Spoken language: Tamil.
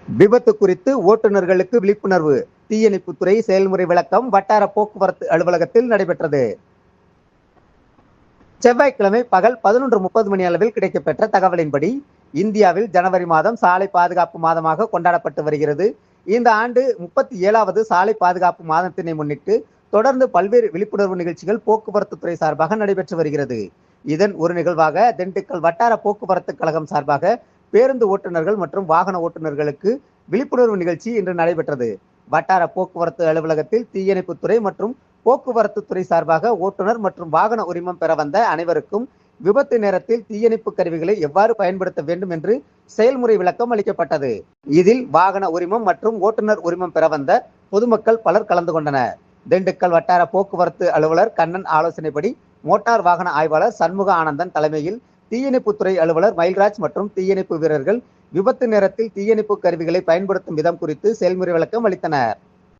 விபத்து குறித்து ஓட்டுநர்களுக்கு விழிப்புணர்வு. தீயணைப்புத்துறை செயல்முறை விளக்கம் வட்டார போக்குவரத்து அலுவலகத்தில் நடைபெற்றது. செவ்வாய்க்கிழமை பகல் 11:30 மணி அளவில் கிடைக்கப்பெற்ற தகவலின்படி, இந்தியாவில் ஜனவரி மாதம் சாலை பாதுகாப்பு மாதமாக கொண்டாடப்பட்டு வருகிறது. இந்த ஆண்டு 37வது சாலை பாதுகாப்பு மாதத்தினை முன்னிட்டு தொடர்ந்து பல்வேறு விழிப்புணர்வு நிகழ்ச்சிகள் போக்குவரத்து துறை சார்பாக நடைபெற்று வருகிறது. இதன் ஒரு நிகழ்வாக திண்டுக்கல் வட்டார போக்குவரத்து கழகம் சார்பாக பேருந்து ஓட்டுநர்கள் மற்றும் வாகன ஓட்டுநர்களுக்கு விழிப்புணர்வு நிகழ்ச்சி இன்று நடைபெற்றது. வட்டார போக்குவரத்து அலுவலகத்தில் தீயணைப்புத்துறை மற்றும் போக்குவரத்து துறை சார்பாக ஓட்டுநர் மற்றும் வாகன உரிமம் பெற வந்த அனைவருக்கும் விபத்து நேரத்தில் தீயணைப்பு கருவிகளை எவ்வாறு பயன்படுத்த வேண்டும் என்று செயல்முறை விளக்கம் அளிக்கப்பட்டது. இதில் வாகன உரிமம் மற்றும் ஓட்டுநர் உரிமம் பெற வந்த பொதுமக்கள் பலர் கலந்து கொண்டனர். திண்டுக்கல் வட்டார போக்குவரத்து அலுவலர் கண்ணன் ஆலோசனைப்படி மோட்டார் வாகன ஆய்வாளர் சண்முக ஆனந்தன் தலைமையில் தீயணைப்புத்துறை அலுவலர் மயில்ராஜ் மற்றும் தீயணைப்பு வீரர்கள் விபத்து நேரத்தில் தீயணைப்பு கருவிகளை பயன்படுத்தும் விதம் குறித்து செயல்முறை விளக்கம் அளித்தனர்.